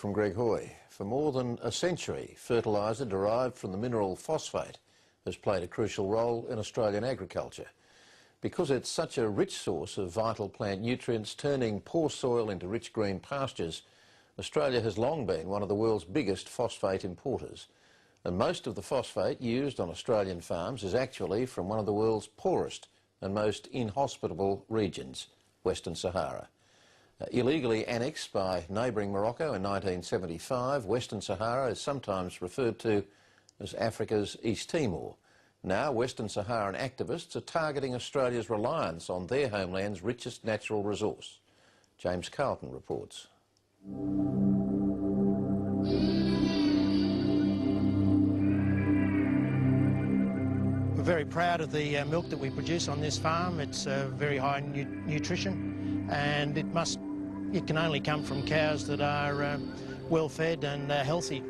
From Greg Hoy. For more than a century, fertiliser derived from the mineral phosphate has played a crucial role in Australian agriculture. Because it's such a rich source of vital plant nutrients, turning poor soil into rich green pastures, Australia has long been one of the world's biggest phosphate importers. And most of the phosphate used on Australian farms is actually from one of the world's poorest and most inhospitable regions, Western Sahara. Illegally annexed by neighbouring Morocco in 1975, Western Sahara is sometimes referred to as Africa's East Timor. Now, Western Saharan activists are targeting Australia's reliance on their homeland's richest natural resource. James Carleton reports. We're very proud of the milk that we produce on this farm. It's very high in nutrition, and it can only come from cows that are well fed and healthy.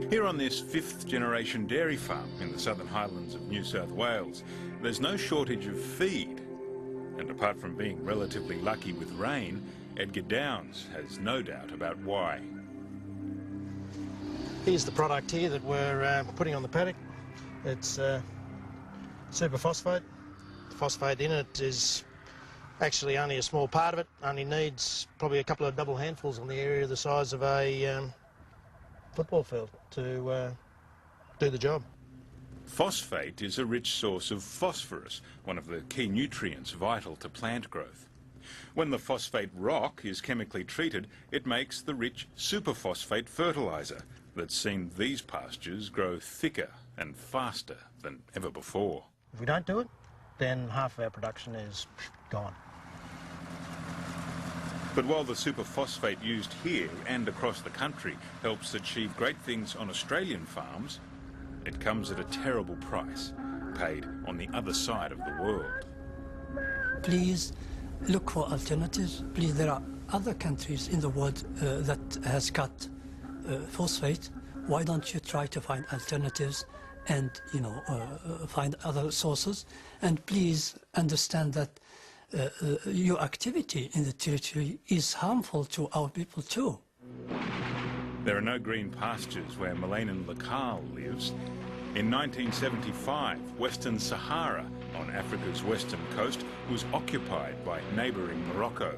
Here on this fifth-generation dairy farm in the Southern Highlands of New South Wales, there's no shortage of feed. And apart from being relatively lucky with rain, Edgar Downs has no doubt about why. Here's the product here that we're putting on the paddock. It's superphosphate. The phosphate in it is actually only a small part of it, only needs probably a couple of double handfuls on the area the size of a football field to do the job. Phosphate is a rich source of phosphorus, one of the key nutrients vital to plant growth. When the phosphate rock is chemically treated, it makes the rich superphosphate fertiliser that's seen these pastures grow thicker and faster than ever before. If we don't do it, then half of our production is gone. But while the superphosphate used here and across the country helps achieve great things on Australian farms, it comes at a terrible price, paid on the other side of the world. Please look for alternatives. Please, there are other countries in the world that has got phosphate. Why don't you try to find alternatives and, find other sources? And please understand that your activity in the territory is harmful to our people too. There are no green pastures where Moroccan lives. In 1975, Western Sahara on Africa's western coast was occupied by neighbouring Morocco.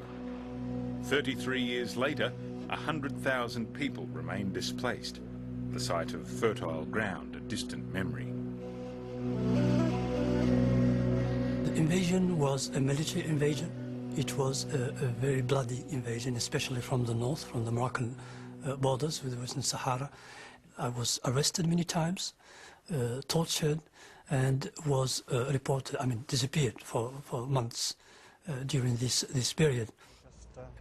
33 years later, 100,000 people remain displaced, the site of fertile ground a distant memory. The invasion was a military invasion. It was a very bloody invasion, especially from the north, from the Moroccan borders with the Western Sahara. I was arrested many times, tortured, and was disappeared for months during this period.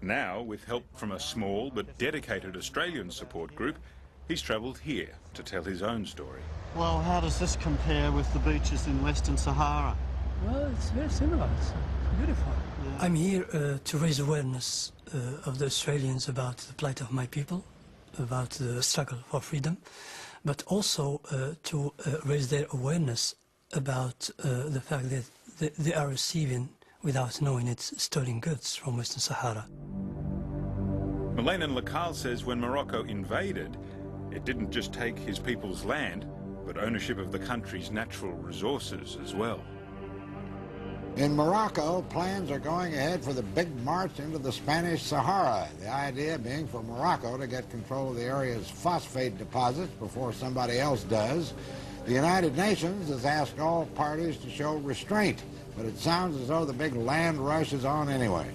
Now, with help from a small but dedicated Australian support group, he's travelled here to tell his own story. Well, how does this compare with the beaches in Western Sahara? Well, it's very similar. It's beautiful. Yeah. I'm here to raise awareness of the Australians about the plight of my people, about the struggle for freedom, but also to raise their awareness about the fact that they are receiving, without knowing it, stolen goods from Western Sahara. Morocco says when Morocco invaded, it didn't just take his people's land, but ownership of the country's natural resources as well. In Morocco, plans are going ahead for the big march into the Spanish Sahara, the idea being for Morocco to get control of the area's phosphate deposits before somebody else does. The United Nations has asked all parties to show restraint, but it sounds as though the big land rush is on anyway.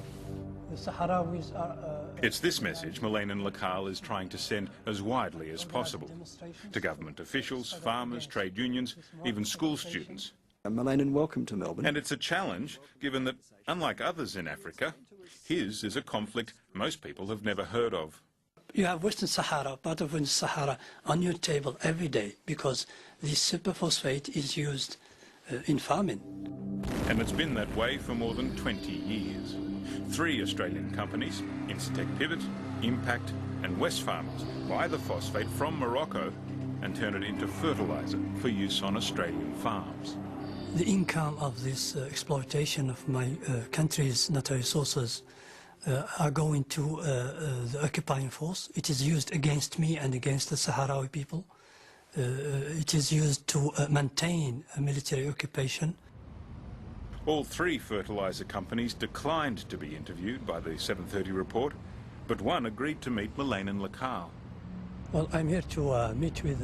The Sahrawis are... It's this message Morocco is trying to send as widely as possible to government officials, farmers, trade unions, even school students. Moroccan, welcome to Melbourne. And it's a challenge, given that, unlike others in Africa, his is a conflict most people have never heard of. You have Western Sahara, part of Western Sahara, on your table every day because this superphosphate is used in farming. And it's been that way for more than 20 years. 3 Australian companies, Incitec Pivot, Impact and Wesfarmers, buy the phosphate from Morocco and turn it into fertiliser for use on Australian farms. The income of this exploitation of my country's natural resources are going to the occupying force. It is used against me and against the Sahrawi people. It is used to maintain a military occupation. All three fertiliser companies declined to be interviewed by the 7:30 report, but one agreed to meet Mullane and Lacal. Well, I'm here to meet with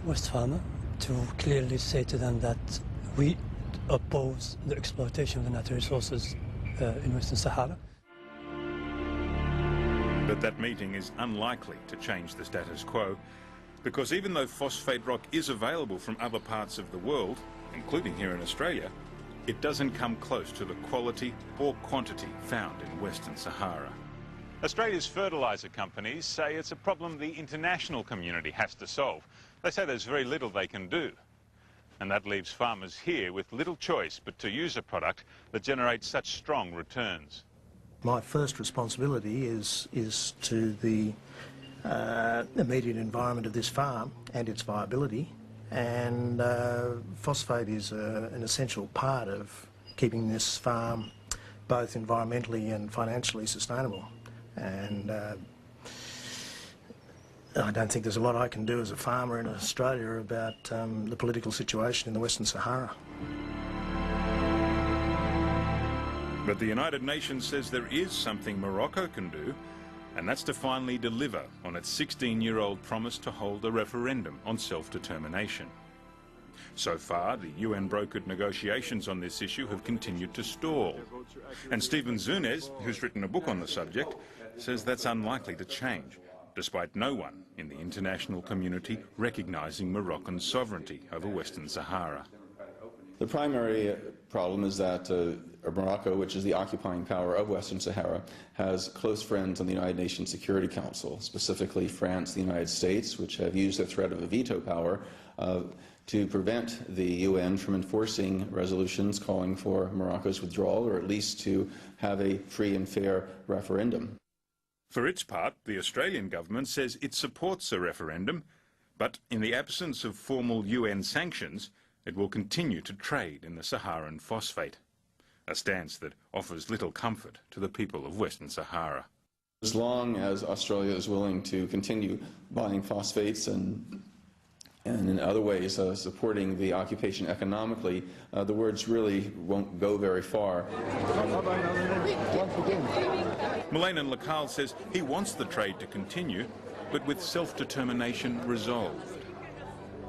West Farmer to clearly say to them that we oppose the exploitation of the natural resources in Western Sahara. But that meeting is unlikely to change the status quo, because even though phosphate rock is available from other parts of the world, including here in Australia, it doesn't come close to the quality or quantity found in Western Sahara. Australia's fertiliser companies say it's a problem the international community has to solve. They say there's very little they can do. And that leaves farmers here with little choice but to use a product that generates such strong returns. My first responsibility is to the immediate environment of this farm and its viability, and phosphate is an essential part of keeping this farm both environmentally and financially sustainable. And I don't think there's a lot I can do as a farmer in Australia about the political situation in the Western Sahara. But the United Nations says there is something Morocco can do, and that's to finally deliver on its 16-year-old promise to hold a referendum on self-determination. So far, the UN-brokered negotiations on this issue have continued to stall. And Stephen Zunez, who's written a book on the subject, says that's unlikely to change, despite no one in the international community recognising Moroccan sovereignty over Western Sahara. The primary problem is that Morocco, which is the occupying power of Western Sahara, has close friends on the United Nations Security Council, specifically France, the United States, which have used the threat of a veto power to prevent the UN from enforcing resolutions calling for Morocco's withdrawal, or at least to have a free and fair referendum. For its part, the Australian government says it supports a referendum, but in the absence of formal UN sanctions, it will continue to trade in the Saharan phosphate, a stance that offers little comfort to the people of Western Sahara. As long as Australia is willing to continue buying phosphates and in other ways supporting the occupation economically, the words really won't go very far. Mullane and Lacal says he wants the trade to continue, but with self-determination resolved.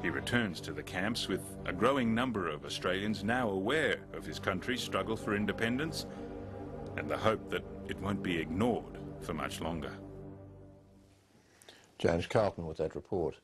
He returns to the camps with a growing number of Australians now aware of his country's struggle for independence and the hope that it won't be ignored for much longer. James Carleton with that report.